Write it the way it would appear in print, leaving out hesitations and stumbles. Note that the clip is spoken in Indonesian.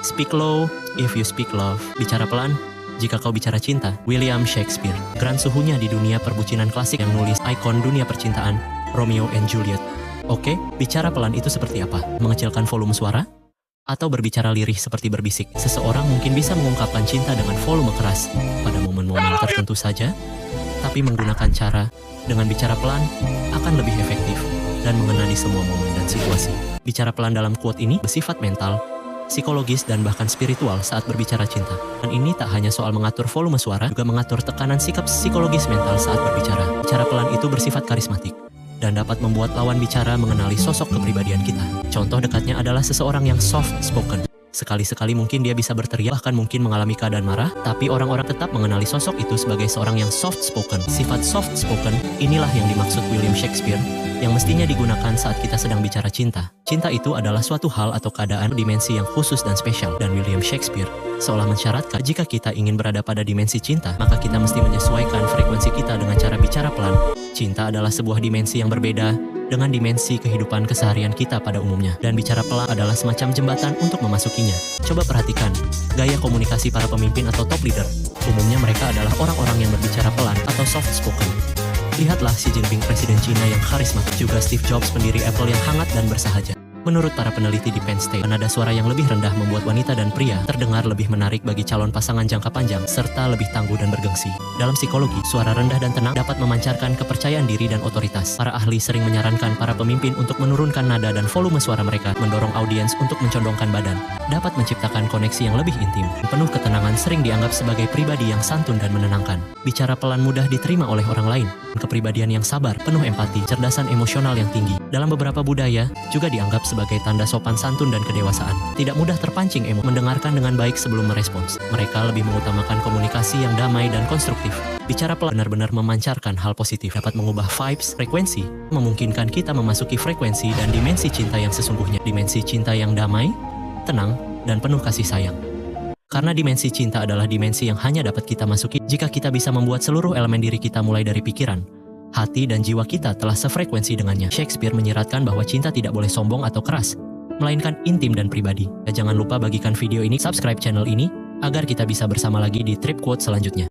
Speak low if you speak love. Bicara pelan jika kau bicara cinta. William Shakespeare, grand suhunya di dunia perbucinan klasik yang nulis ikon dunia percintaan, Romeo and Juliet. Oke, bicara pelan itu seperti apa? Mengecilkan volume suara? Atau berbicara lirih seperti berbisik? Seseorang mungkin bisa mengungkapkan cinta dengan volume keras pada momen-momen tertentu saja, tapi menggunakan cara dengan bicara pelan akan lebih efektif dan mengena di semua momen dan situasi. Bicara pelan dalam quote ini bersifat mental, psikologis, dan bahkan spiritual saat berbicara cinta. Dan ini tak hanya soal mengatur volume suara, juga mengatur tekanan sikap psikologis mental saat berbicara. Bicara pelan itu bersifat karismatik dan dapat membuat lawan bicara mengenali sosok kepribadian kita. Contoh dekatnya adalah seseorang yang soft spoken. Sekali-sekali mungkin dia bisa berteriak, bahkan mungkin mengalami keadaan marah, tapi orang-orang tetap mengenali sosok itu sebagai seorang yang soft spoken. Sifat soft spoken inilah yang dimaksud William Shakespeare, yang mestinya digunakan saat kita sedang bicara cinta. Cinta itu adalah suatu hal atau keadaan dimensi yang khusus dan spesial. Dan William Shakespeare seolah mensyaratkan jika kita ingin berada pada dimensi cinta, maka kita mesti menyesuaikan frekuensi kita dengan cara bicara pelan. Cinta adalah sebuah dimensi yang berbeda dengan dimensi kehidupan keseharian kita pada umumnya. Dan bicara pelan adalah semacam jembatan untuk memasukinya. Coba perhatikan gaya komunikasi para pemimpin atau top leader. Umumnya mereka adalah orang-orang yang berbicara pelan atau soft spoken. Lihatlah Xi Jinping, presiden Cina yang karismatik, juga Steve Jobs, pendiri Apple yang hangat dan bersahaja. Menurut para peneliti di Penn State, nada suara yang lebih rendah membuat wanita dan pria terdengar lebih menarik bagi calon pasangan jangka panjang, serta lebih tangguh dan bergengsi. Dalam psikologi, suara rendah dan tenang dapat memancarkan kepercayaan diri dan otoritas. Para ahli sering menyarankan para pemimpin untuk menurunkan nada dan volume suara mereka, mendorong audiens untuk mencondongkan badan. Dapat menciptakan koneksi yang lebih intim. Penuh ketenangan sering dianggap sebagai pribadi yang santun dan menenangkan. Bicara pelan mudah diterima oleh orang lain. Kepribadian yang sabar, penuh empati, cerdasan emosional yang tinggi. Dalam beberapa budaya, juga dianggap sebagai tanda sopan santun dan kedewasaan. Tidak mudah terpancing emosi, mendengarkan dengan baik sebelum merespons. Mereka lebih mengutamakan komunikasi yang damai dan konstruktif. Bicara pelan benar-benar memancarkan hal positif, dapat mengubah vibes, frekuensi, memungkinkan kita memasuki frekuensi dan dimensi cinta yang sesungguhnya. Dimensi cinta yang damai, tenang, dan penuh kasih sayang. Karena dimensi cinta adalah dimensi yang hanya dapat kita masuki jika kita bisa membuat seluruh elemen diri kita mulai dari pikiran, hati, dan jiwa kita telah sefrekuensi dengannya. Shakespeare menyiratkan bahwa cinta tidak boleh sombong atau keras, melainkan intim dan pribadi. Jangan lupa bagikan video ini, subscribe channel ini, agar kita bisa bersama lagi di Trip Quote selanjutnya.